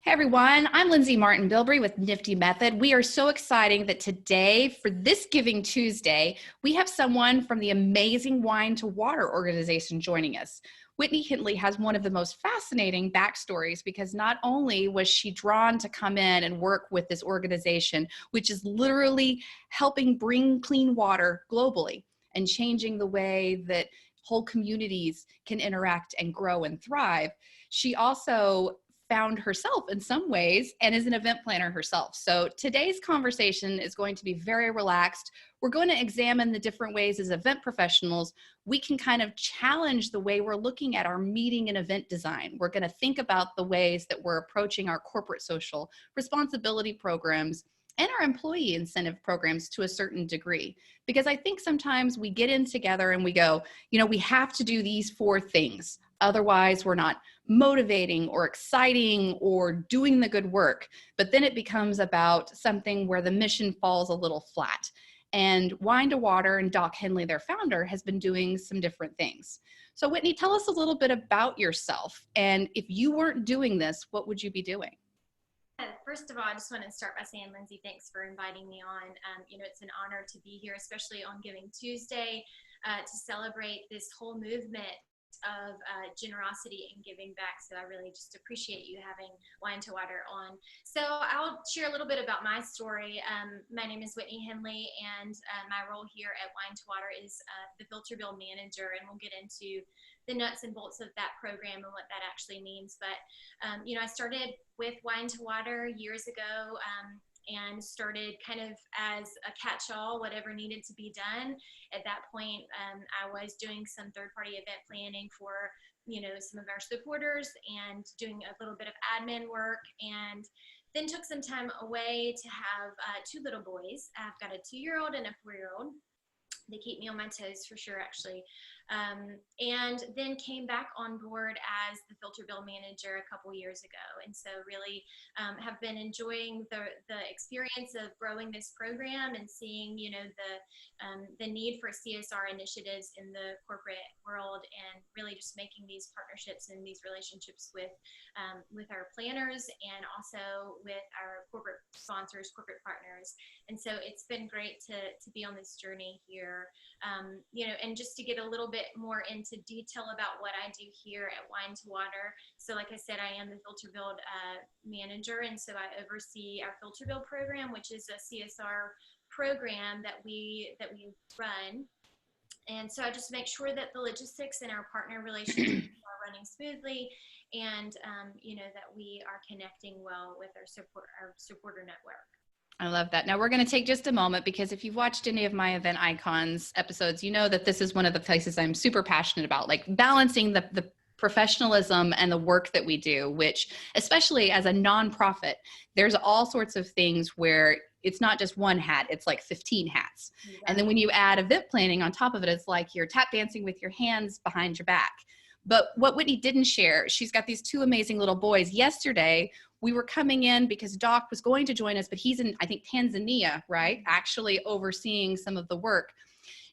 Hey everyone, I'm Lindsay Martin Bilbrey with Nifty Method. We are so exciting that today, for this Giving Tuesday, we have someone from the amazing Wine to Water organization joining us. Whitney Hendley has one of the most fascinating backstories because not only was she drawn to come in and work with this organization, which is literally helping bring clean water globally and changing the way that whole communities can interact and grow and thrive, she also found herself in some ways and is an event planner herself. So today's conversation is going to be very relaxed. We're going to examine the different ways as event professionals we can kind of challenge the way we're looking at our meeting and event design. We're going to think about the ways that we're approaching our corporate social responsibility programs and our employee incentive programs to a certain degree. Because I think sometimes we get in together and we go, we have to do these 4 things. Otherwise, we're not motivating or exciting or doing the good work. But then it becomes about something where the mission falls a little flat. And Wine to Water and Doc Hendley, their founder, has been doing some different things. So Whitney, tell us a little bit about yourself. And if you weren't doing this, what would you be doing? First of all, I just want to start by saying, Lindsay, thanks for inviting me on. It's an honor to be here, especially on Giving Tuesday, to celebrate this whole movement of generosity and giving back. So I really just appreciate you having Wine to Water on. So I'll share a little bit about my story. My name is Whitney Hendley, and my role here at Wine to Water is the filter bill manager, and we'll get into the nuts and bolts of that program and what that actually means. But I started with Wine to Water years ago, and started kind of as a catch-all, whatever needed to be done. At that point, I was doing some third-party event planning for, some of our supporters and doing a little bit of admin work, and then took some time away to have 2 little boys. I've got a 2-year-old and a 4-year-old. They keep me on my toes for sure, actually. And then came back on board as the filter bill manager a couple years ago. And so really have been enjoying the experience of growing this program and seeing, the need for CSR initiatives in the corporate world, and really just making these partnerships and these relationships with our planners and also with our corporate sponsors, corporate partners. And so it's been great to be on this journey here. And just to get a little bit more into detail about what I do here at Wine to Water. So like I said, I am the filter bill manager, and so I oversee our filter bill program, which is a CSR program that we run. And so I just make sure that the logistics and our partner relationships are running smoothly, and that we are connecting well with our supporter network. I love that. Now we're going to take just a moment, because if you've watched any of my Event Icons episodes, you know that this is one of the places I'm super passionate about, like balancing the professionalism and the work that we do, which, especially as a nonprofit, there's all sorts of things where it's not just one hat, it's like 15 hats. Exactly. And then when you add event planning on top of it, it's like you're tap dancing with your hands behind your back. But what Whitney didn't share, she's got these 2 amazing little boys. Yesterday, we were coming in because Doc was going to join us, but he's in, I think, Tanzania, right? Actually overseeing some of the work.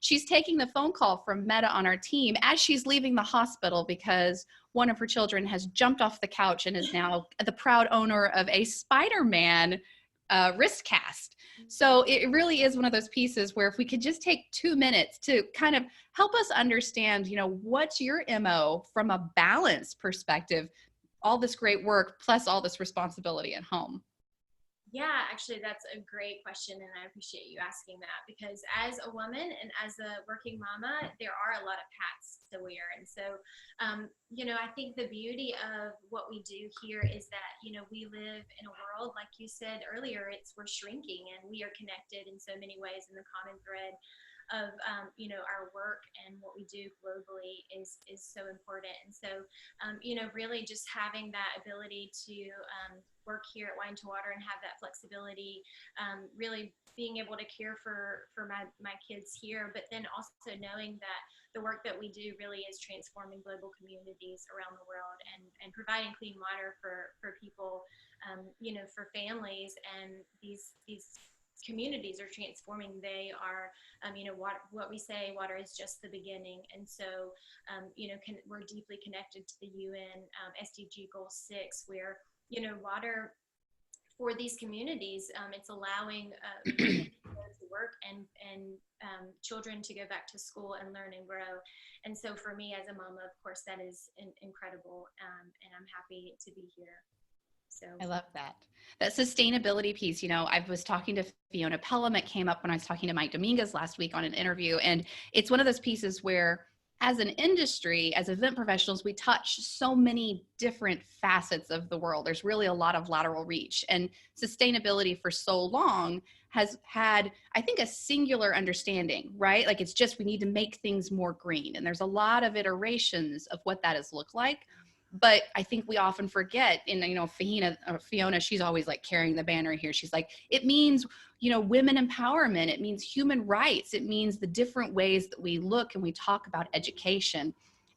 She's taking the phone call from Meta on our team as she's leaving the hospital because one of her children has jumped off the couch and is now the proud owner of a Spider-Man wrist cast. So it really is one of those pieces where if we could just take 2 minutes to kind of help us understand, what's your MO from a balance perspective, all this great work plus all this responsibility at home. Yeah, actually, that's a great question, and I appreciate you asking that, because as a woman and as a working mama, there are a lot of hats to wear. And so, I think the beauty of what we do here is that, we live in a world, like you said earlier, we're shrinking, and we are connected in so many ways, and the common thread of our work and what we do globally is so important. And so really just having that ability to work here at Wine to Water and have that flexibility, really being able to care for my kids here, but then also knowing that the work that we do really is transforming global communities around the world, and providing clean water for people, for families, and these communities are transforming. They are, what we say, water is just the beginning. And so, we're deeply connected to the UN SDG Goal 6, where water for these communities. It's allowing women to go to work and children to go back to school and learn and grow. And so for me as a mama, of course, that is incredible. And I'm happy to be here. So I love that. That sustainability piece, I was talking to Fiona Pelham. It came up when I was talking to Mike Dominguez last week on an interview. And it's one of those pieces where as an industry, as event professionals, we touch so many different facets of the world. There's really a lot of lateral reach, and sustainability for so long has had, I think, a singular understanding, right? Like it's just, we need to make things more green. And there's a lot of iterations of what that has looked like. But I think we often forget, and Fiona, she's always like carrying the banner here. She's like, it means, women empowerment. It means human rights. It means the different ways that we look and we talk about education.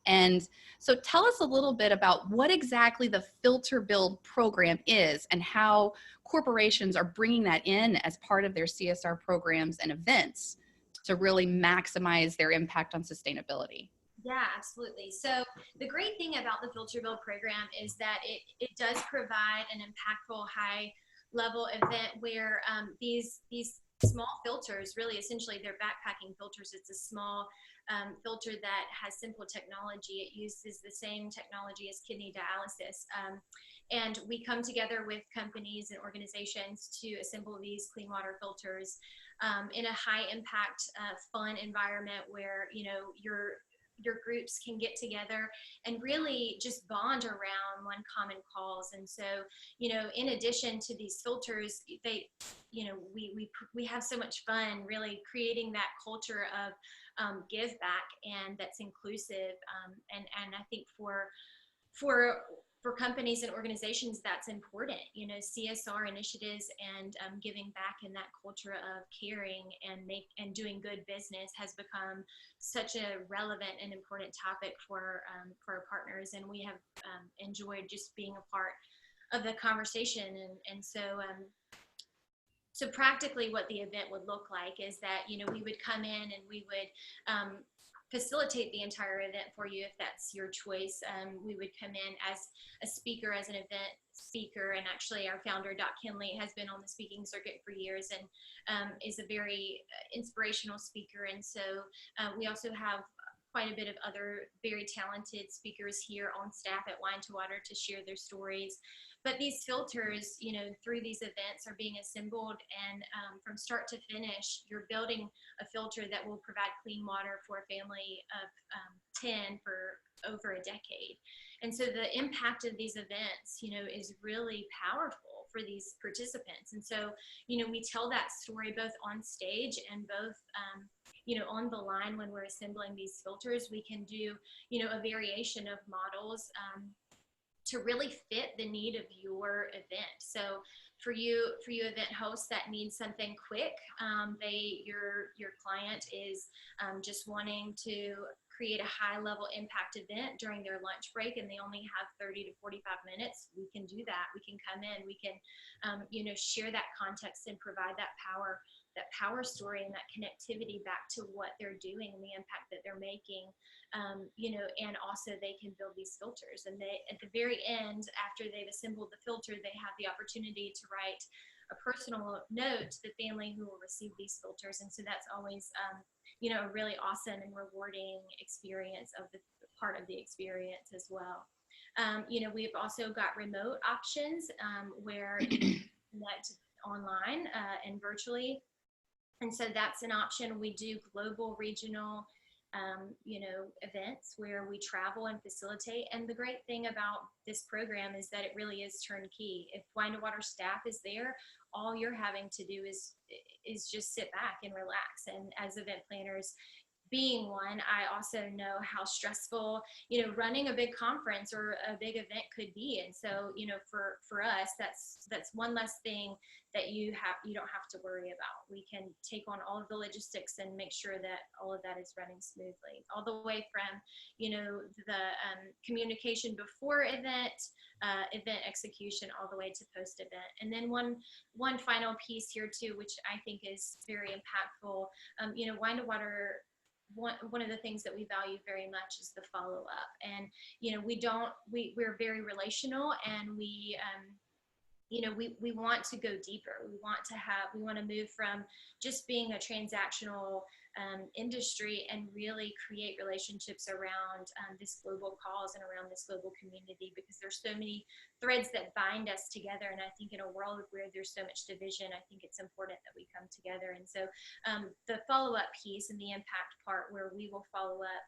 And so tell us a little bit about what exactly the Filter Build program is and how corporations are bringing that in as part of their CSR programs and events to really maximize their impact on sustainability. Yeah, absolutely. So the great thing about the Filter Build program is that it does provide an impactful high level event where these small filters, really essentially they're backpacking filters. It's a small filter that has simple technology. It uses the same technology as kidney dialysis. And we come together with companies and organizations to assemble these clean water filters in a high impact, fun environment where, your groups can get together and really just bond around one common cause. And so, in addition to these filters, we have so much fun really creating that culture of give back and that's inclusive. And I think for companies and organizations, that's important. CSR initiatives and giving back in that culture of caring and doing good business has become such a relevant and important topic for our partners, and we have enjoyed just being a part of the conversation. And so practically what the event would look like is that, we would come in and we would facilitate the entire event for you if that's your choice. We would come in as a speaker, as an event speaker, and actually our founder, Doc Hendley, has been on the speaking circuit for years and is a very inspirational speaker. And so we also have quite a bit of other very talented speakers here on staff at Wine to Water to share their stories. But these filters, through these events are being assembled, and from start to finish, you're building a filter that will provide clean water for a family of 10 for over a decade. And so the impact of these events, is really powerful for these participants. And so, we tell that story both on stage and both on the line when we're assembling these filters. We can do, a variation of models to really fit the need of your event. So for you event hosts that need something quick, your client is just wanting to create a high level impact event during their lunch break and they only have 30 to 45 minutes, we can do that. We can come in, we can share that context and provide that power story and that connectivity back to what they're doing and the impact that they're making, and also they can build these filters. And they, at the very end, after they've assembled the filter, they have the opportunity to write a personal note to the family who will receive these filters. And so that's always, a really awesome and rewarding experience of the part of the experience as well. We've also got remote options where you can connect online and virtually. And so that's an option. We do global, regional, events where we travel and facilitate. And the great thing about this program is that it really is turnkey. If Wine to Water staff is there, all you're having to do is just sit back and relax. And as event planners, being one, I also know how stressful, running a big conference or a big event could be. And so, for us, that's one less thing that you don't have to worry about. We can take on all of the logistics and make sure that all of that is running smoothly, all the way from, the communication before event execution, all the way to post event. And then one final piece here too, which I think is very impactful. Wine to Water one of the things that we value very much is the follow-up. And, we're very relational, and we want to go deeper. We want to move from just being a transactional industry and really create relationships around this global cause and around this global community, because there's so many threads that bind us together. And I think in a world where there's so much division, I think it's important that we come together. And so the follow-up piece and the impact part, where we will follow up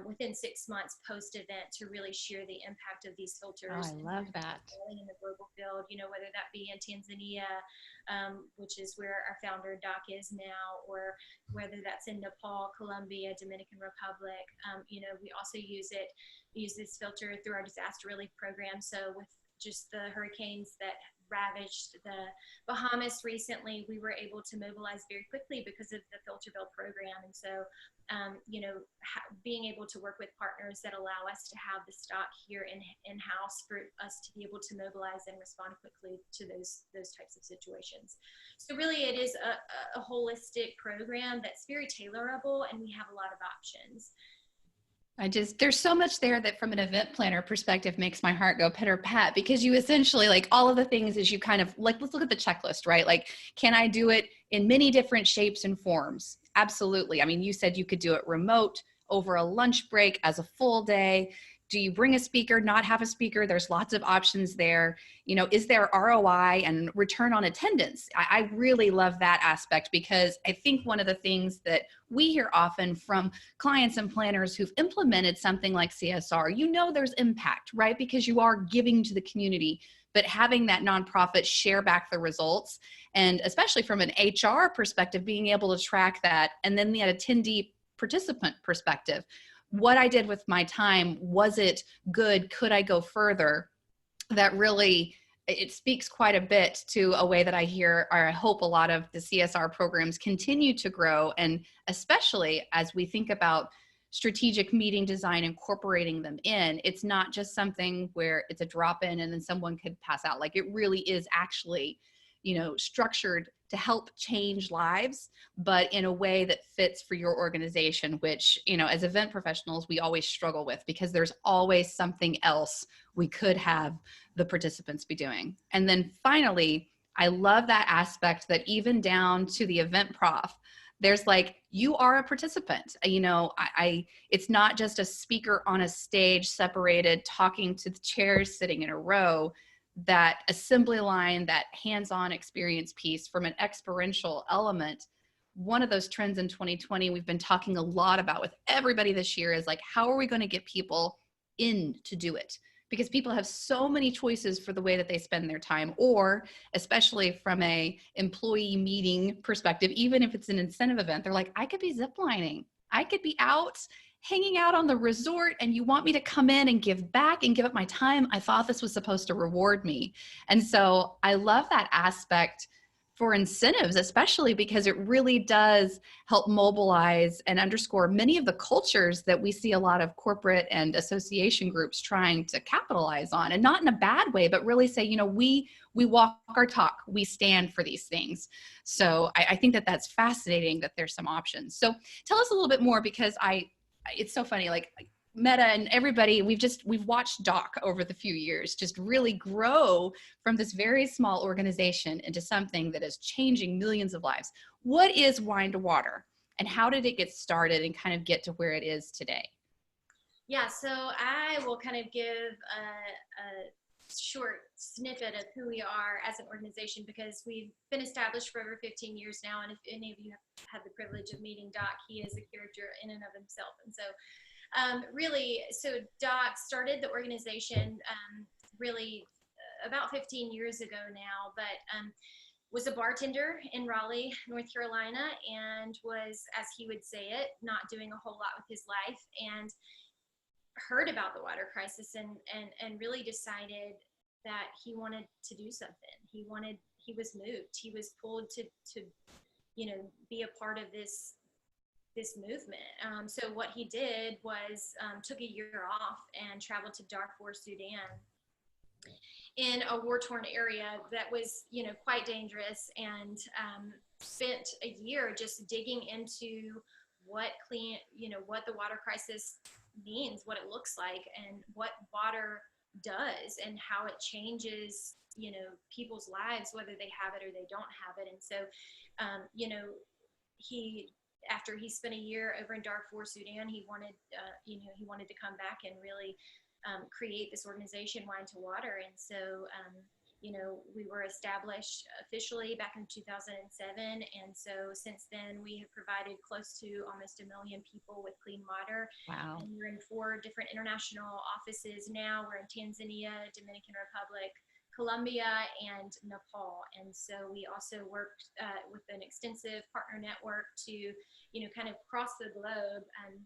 within 6 months post-event to really share the impact of these filters. Oh, I love that. In the global field, whether that be in Tanzania, which is where our founder Doc is now, or whether that's in Nepal, Colombia, Dominican Republic. We also use this filter through our disaster relief program. So with just the hurricanes that ravaged the Bahamas recently, we were able to mobilize very quickly because of the filter bill program. And so, being able to work with partners that allow us to have the stock here in-house for us to be able to mobilize and respond quickly to those types of situations. So really it is a holistic program that's very tailorable, and we have a lot of options. There's so much there that from an event planner perspective makes my heart go pitter pat, because you essentially, like, all of the things is you kind of like, let's look at the checklist, right? Like, can I do it in many different shapes and forms? Absolutely. I mean, you said you could do it remote, over a lunch break, as a full day. Do you bring a speaker, not have a speaker? There's lots of options there. Is there ROI and return on attendance? I really love that aspect, because I think one of the things that we hear often from clients and planners who've implemented something like CSR, there's impact, right? Because you are giving to the community, but having that nonprofit share back the results, and especially from an HR perspective, being able to track that, and then the attendee participant perspective. What I did with my time, was it good? Could I go further? That really, it speaks quite a bit to a way that I hear, or I hope a lot of the CSR programs continue to grow. And especially as we think about strategic meeting design, incorporating them in, it's not just something where it's a drop in and then someone could pass out. Like, it really is actually, structured to help change lives, but in a way that fits for your organization, which, as event professionals, we always struggle with, because there's always something else we could have the participants be doing. And then finally, I love that aspect that even down to the event prof, there's like, you are a participant. It's not just a speaker on a stage separated, talking to the chairs sitting in a row. That assembly line, that hands-on experience piece from an experiential element. One of those trends in 2020 we've been talking a lot about with everybody this year is like, how are we going to get people in to do it? Because people have so many choices for the way that they spend their time, or especially from a employee meeting perspective, even if it's an incentive event, they're like, I could be ziplining, I could be out hanging out on the resort, and you want me to come in and give back and give up my time? I thought this was supposed to reward me. And so I love that aspect for incentives, especially because it really does help mobilize and underscore many of the cultures that we see a lot of corporate and association groups trying to capitalize on, and not in a bad way, but really say, we walk our talk, we stand for these things. So I think that that's fascinating that there's some options. So tell us a little bit more, because it's so funny, like Meta and everybody, we've watched Doc over the few years just really grow from this very small organization into something that is changing millions of lives. What is Wine to Water, and how did it get started and kind of get to where it is today? Yeah, so I will kind of give a short snippet of who we are as an organization, because we've been established for over 15 years now. And if any of you have had the privilege of meeting Doc, he is a character in and of himself. And so so Doc started the organization really about 15 years ago now, but was a bartender in Raleigh, North Carolina, and was, as he would say it, not doing a whole lot with his life, and heard about the water crisis and really decided that he wanted to do something. He was moved. He was pulled to be a part of this movement. So what he did was took a year off and traveled to Darfur, Sudan, in a war-torn area that was, quite dangerous, and spent a year just digging into what what the water crisis means, what it looks like, and what water does, and how it changes, people's lives, whether they have it or they don't have it. And so, he after he spent a year over in Darfur, Sudan, he wanted, he wanted to come back and really create this organization, Wine to Water. And so, we were established officially back in 2007. And so since then, we have provided close to almost 1 million people with clean water. Wow. And we're in 4 different international offices now. We're in Tanzania, Dominican Republic, Colombia, and Nepal. And so we also worked with an extensive partner network to, kind of cross the globe, and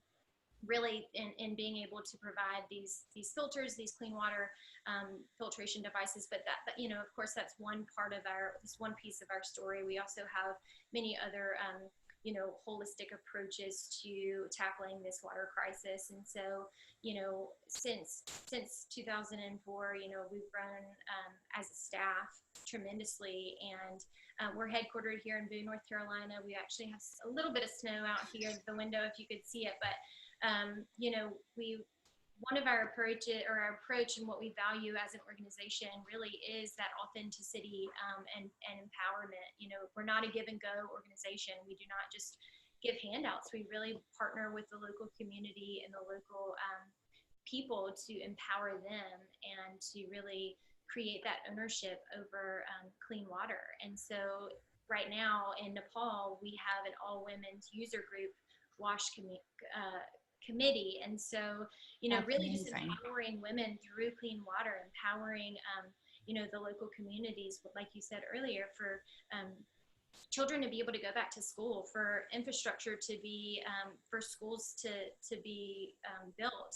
really in being able to provide these filters, these clean water filtration devices. But that, of course, that's one part of this one piece of our story. We also have many other holistic approaches to tackling this water crisis. And so, since 2004, we've grown as a staff tremendously. And we're headquartered here in Boone, North Carolina. We actually have a little bit of snow out here at the window if you could see it. But one of our approach and what we value as an organization really is that authenticity and empowerment. We're not a give and go organization. We do not just give handouts. We really partner with the local community and the local people to empower them and to really create that ownership over clean water. And so right now in Nepal, we have an all women's user group wash committee. And so, That's really amazing. just empowering women through clean water, empowering, the local communities, like you said earlier, for children to be able to go back to school, for infrastructure to be, for schools to be built,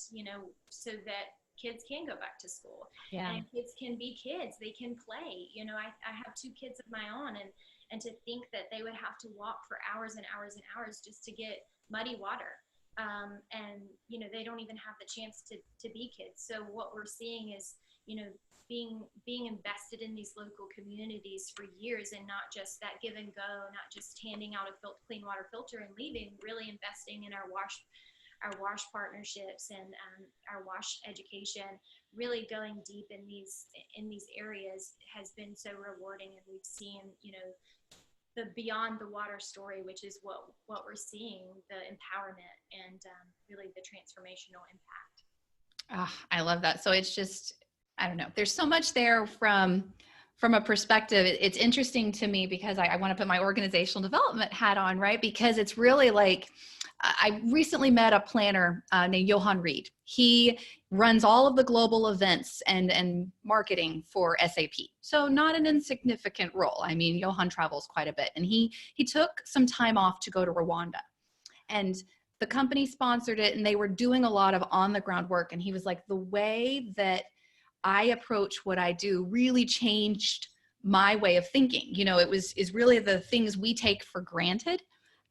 so that kids can go back to school. Yeah. And kids can be kids. They can play. I have 2 kids of my own, and to think that they would have to walk for hours and hours and hours just to get muddy water. And they don't even have the chance to be kids. So what we're seeing is, being invested in these local communities for years, and not just that give and go, not just handing out a clean water filter and leaving, really investing in our wash partnerships and our wash education, really going deep in these areas has been so rewarding. And we've seen, the beyond the water story, which is what we're seeing, the empowerment and really the transformational impact. I love that. So it's just, I don't know, there's so much there from a perspective. It's interesting to me because I want to put my organizational development hat on, right? Because it's really like, I recently met a planner named Johan Reed. He runs all of the global events and marketing for SAP. So not an insignificant role. I mean, Johan travels quite a bit, and he took some time off to go to Rwanda, and the company sponsored it, and they were doing a lot of on the ground work. And he was like, the way that I approach what I do really changed my way of thinking. Is really the things we take for granted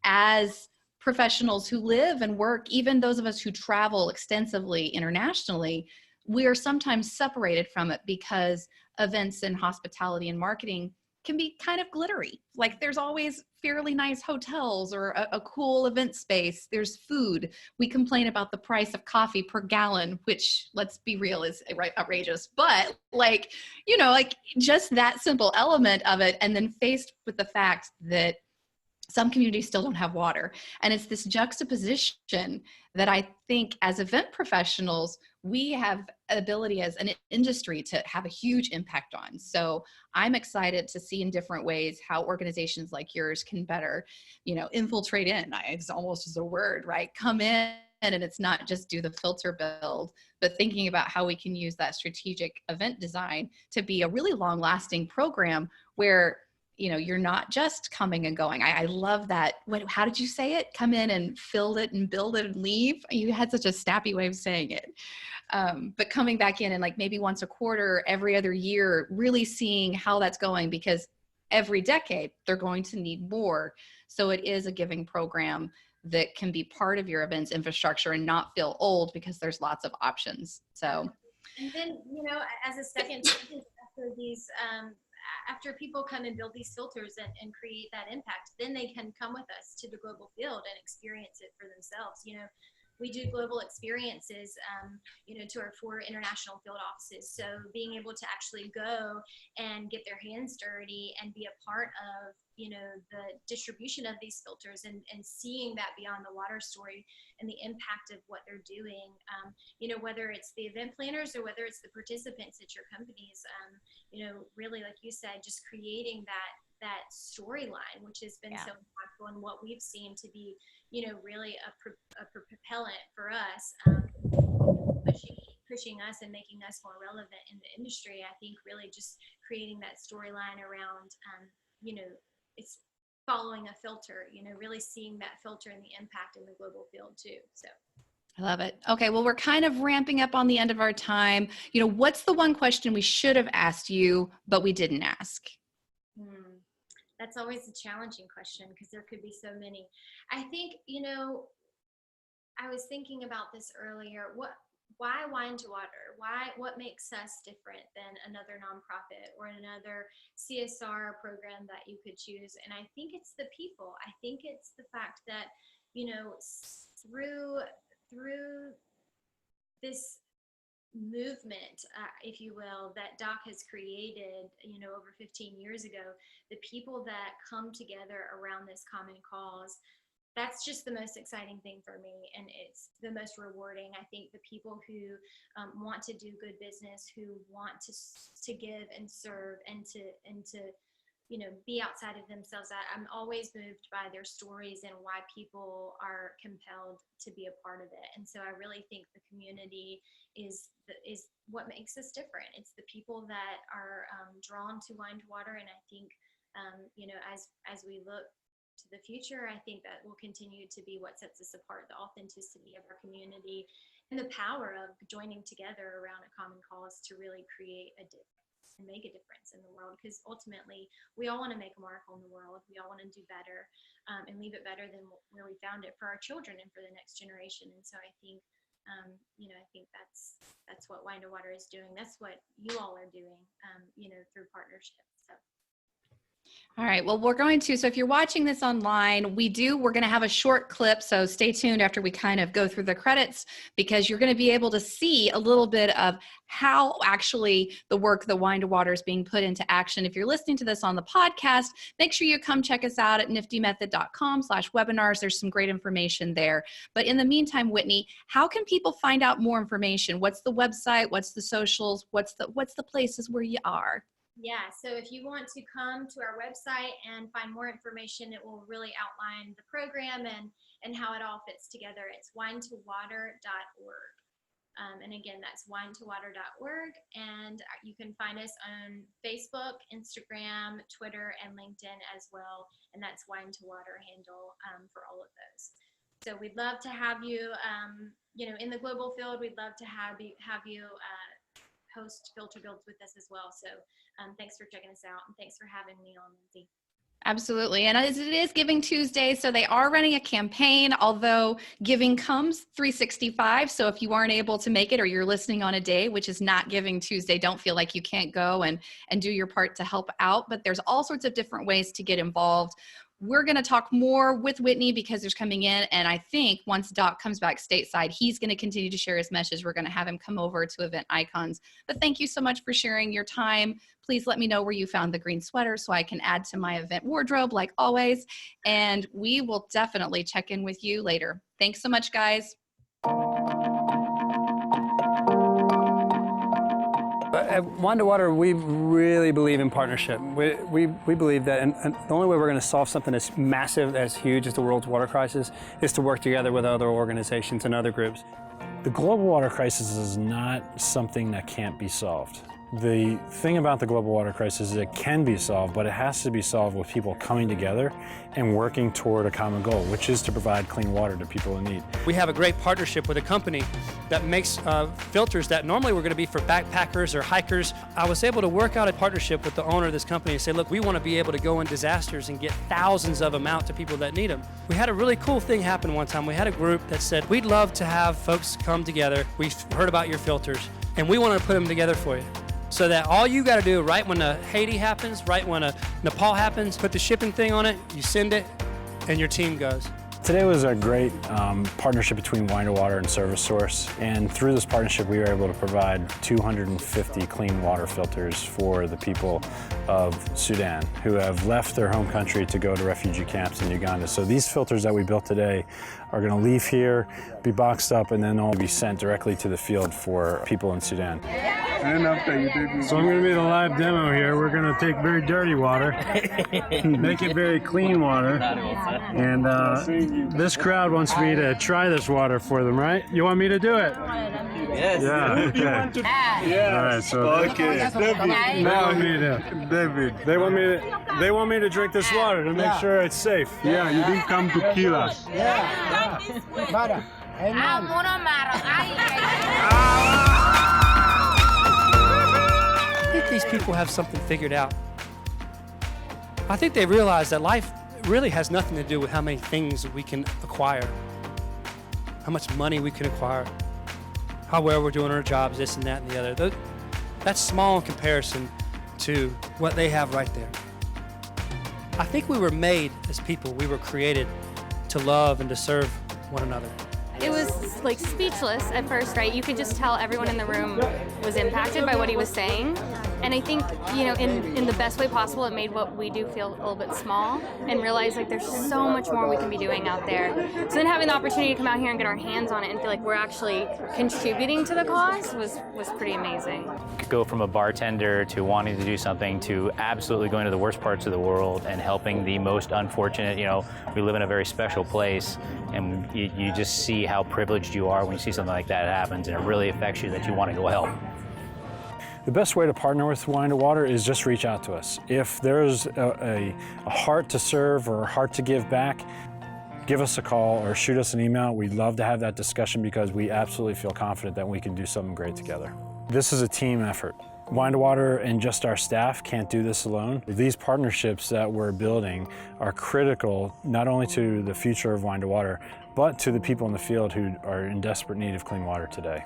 as professionals who live and work, even those of us who travel extensively internationally, we are sometimes separated from it because events and hospitality and marketing can be kind of glittery. Like there's always fairly nice hotels or a cool event space. There's food. We complain about the price of coffee per gallon, which, let's be real, is outrageous. But like just that simple element of it, and then faced with the fact that some communities still don't have water. And it's this juxtaposition that I think as event professionals, we have ability as an industry to have a huge impact on. So I'm excited to see in different ways how organizations like yours can better, infiltrate in. It's almost as a word, right? Come in, and it's not just do the filter build, but thinking about how we can use that strategic event design to be a really long lasting program where you're not just coming and going. I love that. How did you say it? Come in and fill it and build it and leave. You had such a snappy way of saying it. But coming back in and like maybe once a quarter, every other year, really seeing how that's going, because every decade they're going to need more. So it is a giving program that can be part of your events infrastructure and not feel old because there's lots of options. So, and then, as a second, after these, after people come and build these filters and create that impact, then they can come with us to the global field and experience it for themselves. We do global experiences, to our 4 international field offices. So being able to actually go and get their hands dirty and be a part of, the distribution of these filters and seeing that beyond the water story and the impact of what they're doing, whether it's the event planners or whether it's the participants at your companies, really, like you said, just creating that storyline, which has been so impactful, and what we've seen to be, really a propellant for us, pushing us and making us more relevant in the industry. I think really just creating that storyline around, it's following a filter, really seeing that filter and the impact in the global field too. So. I love it. Okay, well, we're kind of ramping up on the end of our time. What's the one question we should have asked you, but we didn't ask? That's always a challenging question because there could be so many. I think, I was thinking about this earlier. Why Wine to Water? What makes us different than another nonprofit or another CSR program that you could choose? And I think it's the people. I think it's the fact that, through this movement, if you will, that Doc has created, over 15 years ago, the people that come together around this common cause, that's just the most exciting thing for me, and it's the most rewarding. I think the people who want to do good business, who want to give and serve and to be outside of themselves. I'm always moved by their stories and why people are compelled to be a part of it. And so I really think the community is what makes us different. It's the people that are drawn to Wine to Water, and I think as we look to the future, I think that will continue to be what sets us apart, the authenticity of our community and the power of joining together around a common cause to really create a difference and make a difference in the world. Because ultimately, we all want to make a mark on the world. We all want to do better and leave it better than where we found it for our children and for the next generation. And so I think, I think that's what Wine to Water is doing. That's what you all are doing, through partnership. So. All right, well, so if you're watching this online, we're going to have a short clip, so stay tuned after we kind of go through the credits, because you're going to be able to see a little bit of how actually the work the Wine to Water is being put into action. If you're listening to this on the podcast, make sure you come check us out at niftymethod.com/webinars. There's some great information there. But in the meantime, Whitney, how can people find out more information? What's the website? What's the socials? What's the places where you are? Yeah, so if you want to come to our website and find more information, it will really outline the program and how it all fits together. It's winetowater.org. And again, that's winetowater.org. And you can find us on Facebook, Instagram, Twitter, and LinkedIn as well. And that's Wine to Water handle for all of those. So we'd love to have you, in the global field. We'd love to have you host filter builds with us as well. So thanks for checking us out, and thanks for having me on, Lindsay. Absolutely. And as it is Giving Tuesday, so they are running a campaign, although giving comes 365. So if you aren't able to make it, or you're listening on a day which is not Giving Tuesday, don't feel like you can't go and do your part to help out. But there's all sorts of different ways to get involved. We're going to talk more with Whitney because there's coming in, and I think once Doc comes back stateside, he's going to continue to share his message. We're going to have him come over to Event Icons. But thank you so much for sharing your time. Please let me know where you found the green sweater so I can add to my event wardrobe like always. And we will definitely check in with you later. Thanks so much, guys. At Wine to Water, we really believe in partnership. We believe that and the only way we're going to solve something as massive, as huge as the world's water crisis is to work together with other organizations and other groups. The global water crisis is not something that can't be solved. The thing about the global water crisis is it can be solved, but it has to be solved with people coming together and working toward a common goal, which is to provide clean water to people in need. We have a great partnership with a company that makes filters that normally were going to be for backpackers or hikers. I was able to work out a partnership with the owner of this company and say, look, we want to be able to go in disasters and get thousands of them out to people that need them. We had a really cool thing happen one time. We had a group that said, we'd love to have folks come together. We've heard about your filters, and we want to put them together for you. so that all you got to do right when a Haiti happens, right when a Nepal happens, put the shipping thing on it, you send it, and your team goes. Today was a great partnership between Wine to Water and Service Source, and through this partnership we were able to provide 250 clean water filters for the people of Sudan who have left their home country to go to refugee camps in Uganda. So these filters that we built today are going to leave here, be boxed up, and then all be sent directly to the field for people in Sudan. So I'm going to be the live demo here. We're going to take very dirty water, make it very clean water, and this crowd wants me to try this water for them, right? You want me to do it? Yes. Yeah, okay. Yeah. All right, so they want me to drink this water to make sure it's safe. Yeah, you didn't come to kill us. I think these people have something figured out. I think they realize that life really has nothing to do with how many things we can acquire, how much money we can acquire, how well we're doing our jobs, this and that and the other. That's small in comparison to what they have right there. I think we were made as people, we were created to love and to serve one another. It was like speechless at first, right? You could just tell everyone in the room was impacted by what he was saying. And I think, you know, in the best way possible, it made what we do feel a little bit small and realize like there's so much more we can be doing out there. So then having the opportunity to come out here and get our hands on it and feel like we're actually contributing to the cause was pretty amazing. Go from a bartender to wanting to do something to absolutely going to the worst parts of the world and helping the most unfortunate. You know, we live in a very special place, and you just see how privileged you are when you see something like that happens, and it really affects you that you want to go help. The best way to partner with Wine to Water is just reach out to us. If there's a heart to serve or a heart to give back, give us a call or shoot us an email. We'd love to have that discussion because we absolutely feel confident that we can do something great together. This is a team effort. Wine to Water and just our staff can't do this alone. These partnerships that we're building are critical not only to the future of Wine to Water, but to the people in the field who are in desperate need of clean water today.